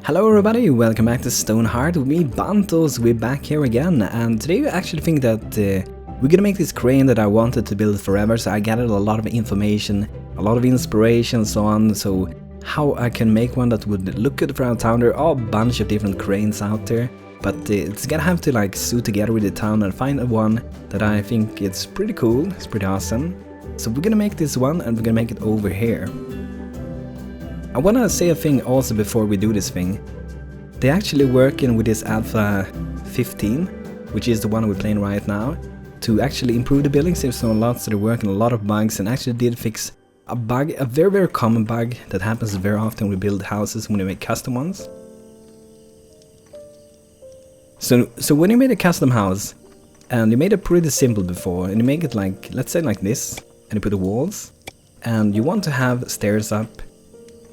Hello everybody, welcome back to Stonehearth. With me, Bantos, we're back here again, and today I actually think that we're gonna make this crane that I wanted to build forever, so I gathered a lot of information, a lot of inspiration, so on, so how I can make one that would look good for our town. There are a bunch of different cranes out there, but it's gonna have to like suit together with the town and find one that I think it's pretty cool, it's pretty awesome. So we're gonna make this one and we're gonna make it over here. I wanna say a thing also before we do this thing. They're actually working with this Alpha 15, which is the one we're playing right now, to actually improve the building system a lot, so they're working a lot of bugs and actually did fix a bug, a very common bug that happens very often when we build houses when we make custom ones. So when you made a custom house, and you made it pretty simple before, and you make it like, let's say like this, and you put the walls, and you want to have stairs up,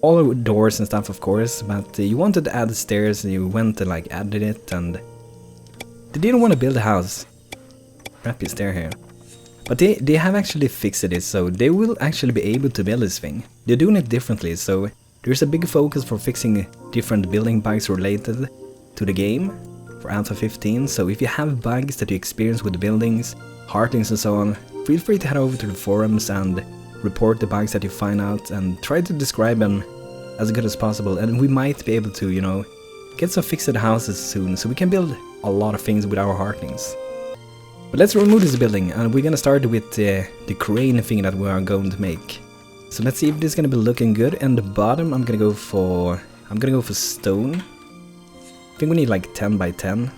all the doors and stuff of course, but you wanted to add the stairs and you went to like added it, and they didn't want to build a house. Crappy stair here. But they have actually fixed it, so they will actually be able to build this thing. They're doing it differently, so there's a big focus for fixing different building bugs related to the game for Alpha 15, so if you have bugs that you experience with the buildings, Hearthlings and so on, feel free to head over to the forums and report the bugs that you find out and try to describe them as good as possible, and we might be able to, you know, get some fixed houses soon so we can build a lot of things with our Hearthlings. But let's remove this building, and we're gonna start with the crane thing that we are going to make. So let's see if this is gonna be looking good. And the bottom I'm gonna go for stone. I think we need like 10 by 10.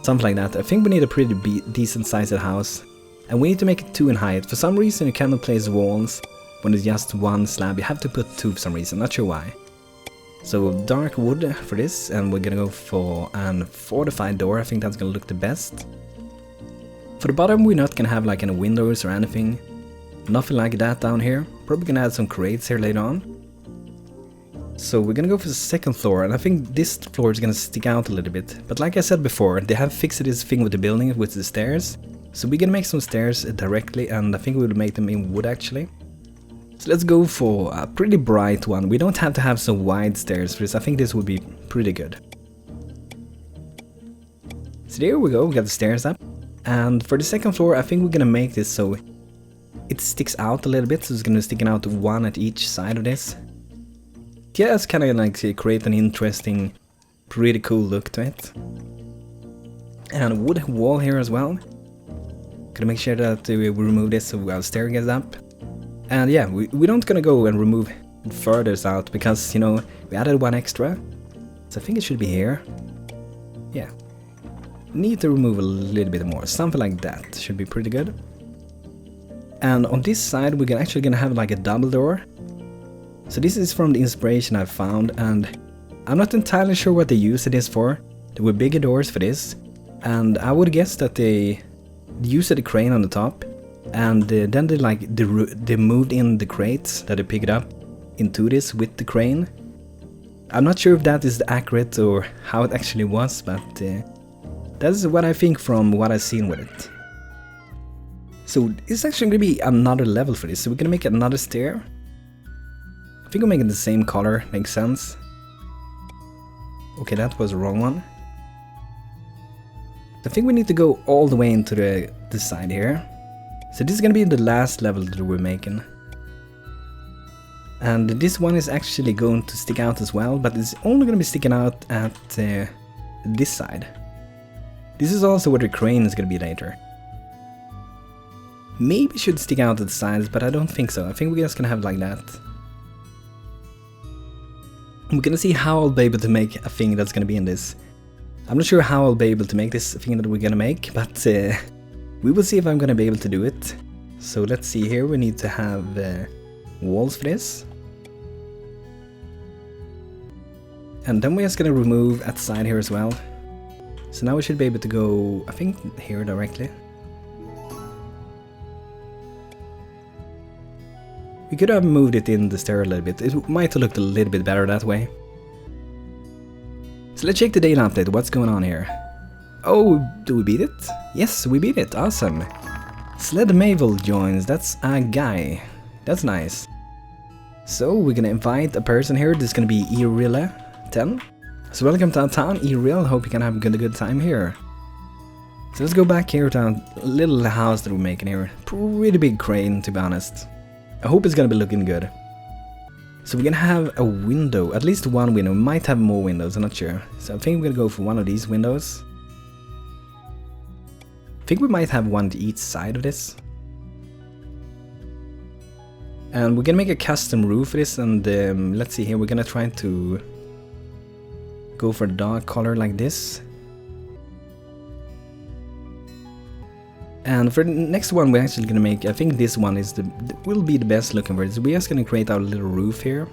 Something like that. I think we need a pretty decent sized house. And we need to make it 2 in height. For some reason you cannot place walls when it's just one slab. You have to put 2 for some reason, not sure why. So dark wood for this, and we're gonna go for an fortified door. I think that's gonna look the best. For the bottom we're not gonna have like any windows or anything. Nothing like that down here. Probably gonna add some crates here later on. So we're gonna go for the second floor, and I think this floor is gonna stick out a little bit. But like I said before, they have fixed this thing with the building with the stairs. So we're gonna make some stairs directly, and I think we'll make them in wood actually. So let's go for a pretty bright one. We don't have to have some wide stairs for this. I think this would be pretty good. So there we go, we got the stairs up. And for the second floor, I think we're gonna make this so it sticks out a little bit. So it's gonna stick out one at each side of this. Yeah, it's kind of like create an interesting, pretty cool look to it. And a wood wall here as well. Gonna make sure that we remove this so our stair gets up. And yeah, we're not gonna go and remove it further out because, you know, we added one extra. So I think it should be here. Yeah. Need to remove a little bit more, something like that. Should be pretty good. And on this side we're actually gonna have like a double door. So this is from the inspiration I found, and I'm not entirely sure what they used this for. There were bigger doors for this, and I would guess that they used the crane on the top, and then they moved in the crates that they picked up into this with the crane. I'm not sure if that is accurate or how it actually was, but that's what I think from what I've seen with it. So it's actually going to be another level for this, so we're going to make another stair. I think we'll make it the same color, makes sense. Okay, that was the wrong one. I think we need to go all the way into the side here. So this is gonna be the last level that we're making. And this one is actually going to stick out as well, but it's only gonna be sticking out at this side. This is also where the crane is gonna be later. Maybe it should stick out at the sides, but I don't think so. I think we're just gonna have it like that. We're gonna see how I'll be able to make a thing that's gonna be in this. I'm not sure how I'll be able to make this thing that we're gonna make, but we will see if I'm gonna be able to do it. So let's see here, we need to have walls for this. And then we're just gonna remove at the side here as well. So now we should be able to go, I think, here directly. We could have moved it in the stair a little bit. It might have looked a little bit better that way. So let's check the daily update, what's going on here? Oh, do we beat it? Yes, we beat it, awesome. Sled Mavel joins, that's a guy. That's nice. So we're gonna invite a person here, this is gonna be Irilla. 10. So welcome to our town, E-Real. Hope you can have a good time here. So let's go back here to our little house that we're making here. Pretty big crane, to be honest. I hope it's gonna be looking good. So we're gonna have a window, at least one window. We might have more windows, I'm not sure. So I think we're gonna go for one of these windows. I think we might have one to each side of this. And we're gonna make a custom roof for this, and let's see here, we're gonna try to go for a dark color like this. And for the next one we're actually gonna make, I think this one is will be the best looking for it. So we're just gonna create our little roof here.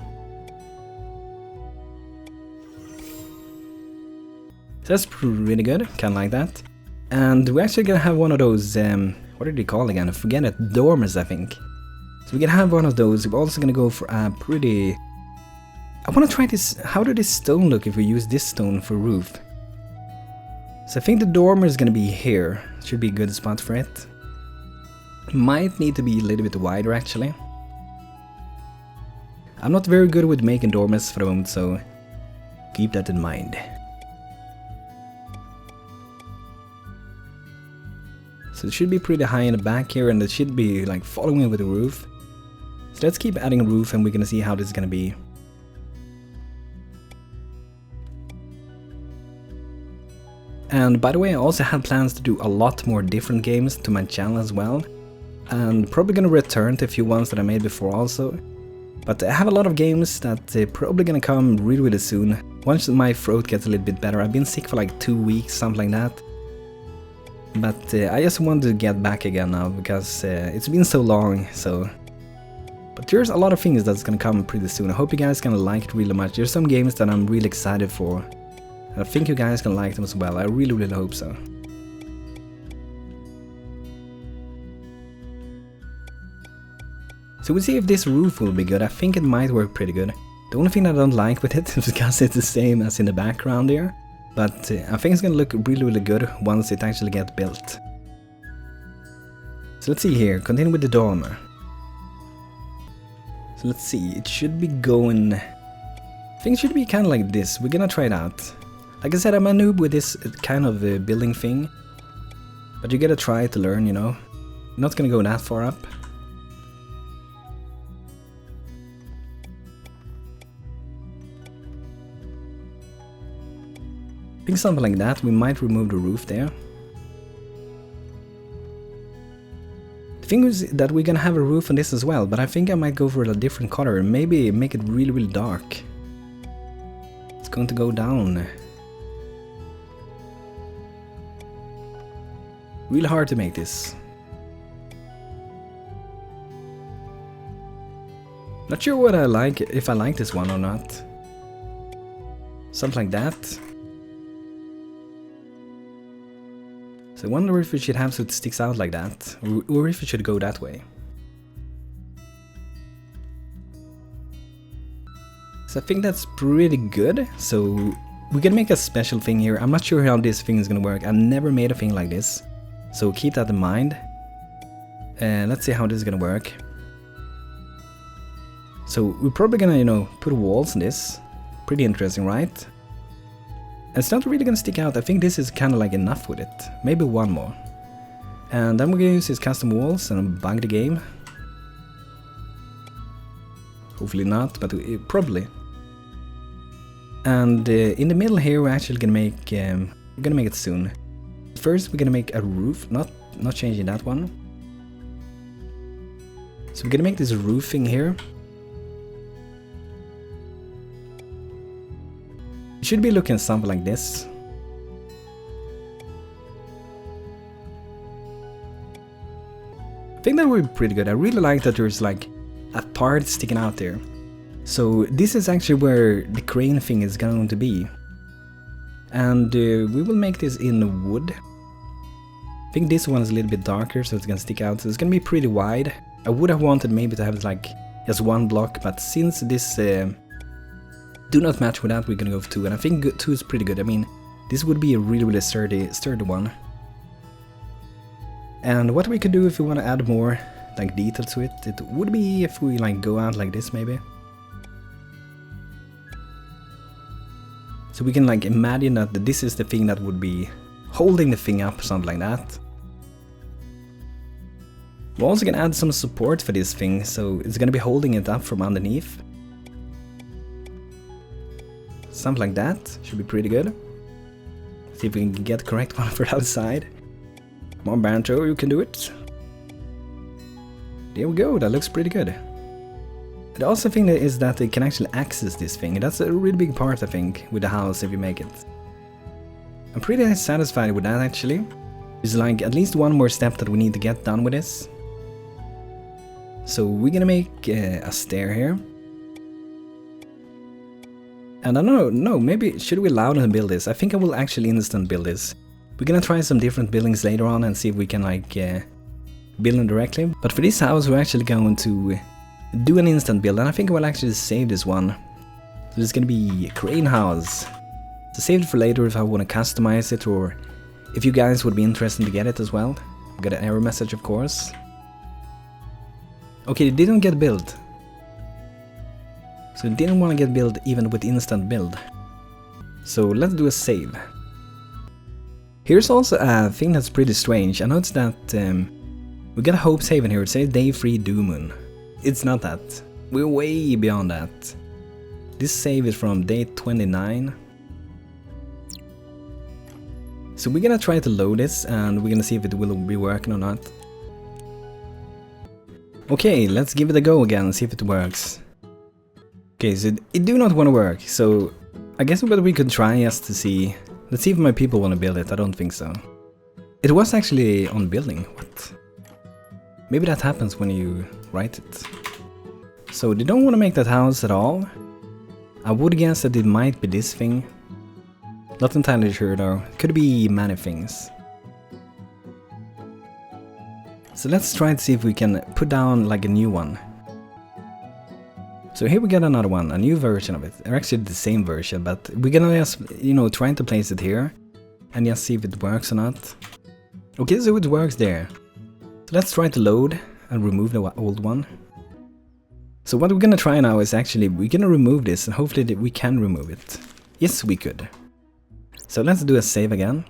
So that's pretty good, kinda like that. And we're actually gonna have one of those, what are they called again? I forget it, dormers I think. So we're gonna have one of those. We're also gonna go for a pretty... I wanna try this, how does this stone look if we use this stone for roof? So I think the dormer is gonna be here. Should be a good spot for it. Might need to be a little bit wider actually. I'm not very good with making dormers for the moment, so keep that in mind. So it should be pretty high in the back here, and it should be like following with the roof. So let's keep adding a roof and we're gonna see how this is gonna be. And by the way, I also had plans to do a lot more different games to my channel as well. And probably gonna return to a few ones that I made before also. But I have a lot of games that probably gonna come really soon. Once my throat gets a little bit better. I've been sick for like 2 weeks, something like that. But I just want to get back again now because it's been so long, so... But there's a lot of things that's gonna come pretty soon. I hope you guys gonna like it really much. There's some games that I'm really excited for. I think you guys can like them as well, I really hope so. So we'll see if this roof will be good. I think it might work pretty good. The only thing I don't like with it is because it's the same as in the background here. But I think it's gonna look really good once it actually gets built. So let's see here, continue with the dormer. So let's see, it should be going... I think it should be kind of like this, we're gonna try it out. Like I said, I'm a noob with this kind of building thing. But you gotta try to learn, you know. I'm not gonna go that far up. I think something like that, we might remove the roof there. The thing is that we're gonna have a roof on this as well, but I think I might go for a different color, maybe make it really dark. It's going to go down. Really hard to make this. Not sure what I like, if I like this one or not. Something like that. So I wonder if we should have so it sticks out like that, or if it should go that way. So I think that's pretty good. So we can make a special thing here. I'm not sure how this thing is gonna work. I've never made a thing like this. So keep that in mind. Let's see how this is gonna work. So we're probably gonna, you know, put walls in this. Pretty interesting, right? And it's not really gonna stick out. I think this is kind of like enough with it. Maybe one more. And then we're gonna use these custom walls and bug the game. Hopefully not, but probably. And in the middle here, we're actually gonna make it soon. First, we're gonna make a roof, not changing that one. So we're gonna make this roofing here. It should be looking something like this. I think that would be pretty good. I really like that there's like a part sticking out there. So this is actually where the crane thing is going to be. And we will make this in wood. I think this one is a little bit darker, so it's gonna stick out. So it's gonna be pretty wide. I would have wanted maybe to have like just one block, but since this do not match with that, we're gonna go for 2. And I think 2 is pretty good. I mean, this would be a really sturdy one. And what we could do if we want to add more like detail to it, it would be if we like go out like this maybe. So we can like imagine that this is the thing that would be holding the thing up, something like that. We're also gonna add some support for this thing, so it's gonna be holding it up from underneath. Something like that, should be pretty good. See if we can get the correct one for outside. Come on, Banjo, you can do it. There we go, that looks pretty good. The awesome thing is that they can actually access this thing. That's a really big part, I think, with the house if you make it. I'm pretty satisfied with that, actually. There's like at least one more step that we need to get done with this. So we're gonna make a stair here. And I don't know, maybe should we allow them to build this? I think I will actually instant build this. We're gonna try some different buildings later on and see if we can like build them directly. But for this house we're actually going to do an instant build, and I think I will actually save this one. So it's gonna be a crane house. So save it for later if I want to customize it, or if you guys would be interested to get it as well. I'll get an error message, of course. Okay, it didn't get built. So it didn't want to get built even with instant build. So let's do a save. Here's also a thing that's pretty strange. I noticed that we got a hope save in here. It says day 3 Doomun. It's not that. We're way beyond that. This save is from day 29. So we're gonna try to load this and we're gonna see if it will be working or not. Okay, let's give it a go again and see if it works. Okay, so it do not want to work, so I guess what we could try just to see. Let's see if my people want to build it. I don't think so. It was actually on building. What? Maybe that happens when you write it. So they don't want to make that house at all. I would guess that it might be this thing. Not entirely sure though. It could be many things. So let's try to see if we can put down like a new one. So here we got another one, a new version of it. They're actually the same version, but we're gonna just, you know, trying to place it here and just see if it works or not. Okay, so it works there. So let's try to load and remove the old one. So what we're gonna try now is actually, we're gonna remove this and hopefully we can remove it. Yes, we could. So let's do a save again.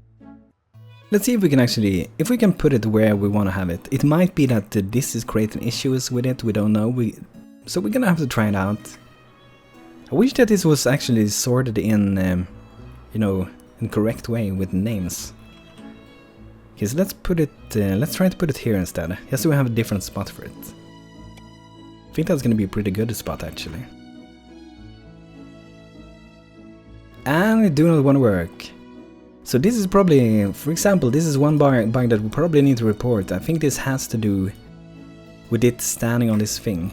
Let's see if we can actually, if we can put it where we want to have it. It might be that this is creating issues with it, we don't know. So we're gonna have to try it out. I wish that this was actually sorted in, you know, in correct way with names. Okay, so let's put it, let's try to put it here instead. Just so we have a different spot for it. I think that's gonna be a pretty good spot actually. And it do not want to work. So this is probably, for example, this is one bug that we probably need to report. I think this has to do with it standing on this thing.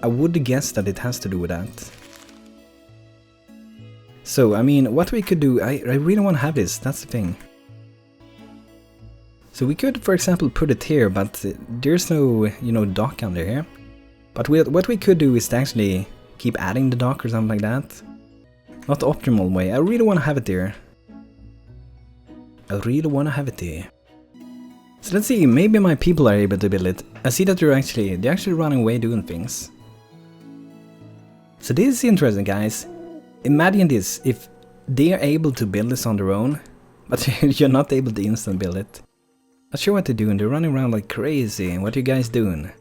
I would guess that it has to do with that. So, I mean, what we could do, I really want to have this, that's the thing. So we could, for example, put it here, but there's no, you know, dock under here. But what we could do is to actually keep adding the dock or something like that. Not the optimal way, I really want to have it there. I really want to have it there. So let's see, maybe my people are able to build it. I see that they're actually running away doing things. So this is interesting, guys. Imagine this, if they are able to build this on their own, but you're not able to instant build it. Not sure what they're doing, they're running around like crazy. What are you guys doing?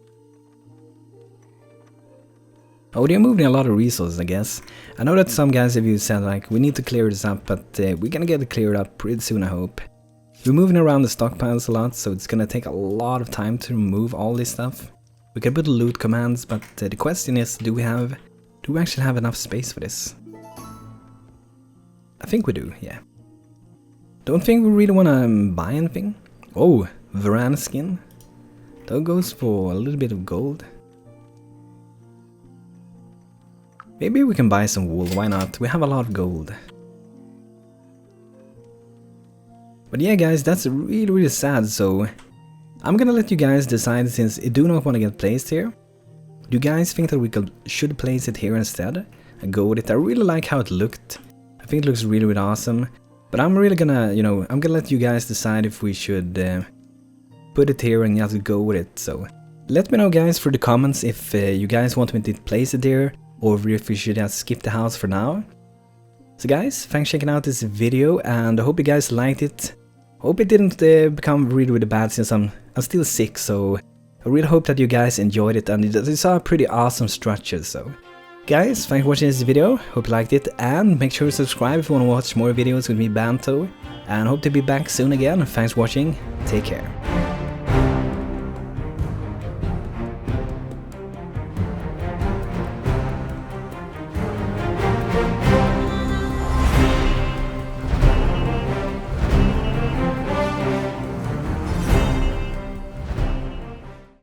Oh, they're moving a lot of resources, I guess. I know that some guys of you said like, we need to clear this up, but we're gonna get it cleared up pretty soon, I hope. We're moving around the stockpiles a lot, so it's gonna take a lot of time to remove all this stuff. We can put loot commands, but the question is, do we actually have enough space for this? I think we do, yeah. Don't think we really wanna buy anything. Oh, Varan skin. That goes for a little bit of gold. Maybe we can buy some wool, why not? We have a lot of gold. But yeah guys, that's really sad, so I'm gonna let you guys decide since I do not want to get placed here. Do you guys think that we should place it here instead? And go with it? I really like how it looked. I think it looks really awesome. But I'm really gonna, you know, I'm gonna let you guys decide if we should put it here and just go with it. So let me know guys through the comments if you guys want me to place it there, or if we should just skip the house for now. So guys, thanks for checking out this video, and I hope you guys liked it. Hope it didn't become really bad, since I'm still sick, so I really hope that you guys enjoyed it, and it's a pretty awesome structure. So guys, thanks for watching this video, hope you liked it, and make sure to subscribe if you want to watch more videos with me, Banto, and hope to be back soon again. Thanks for watching, take care.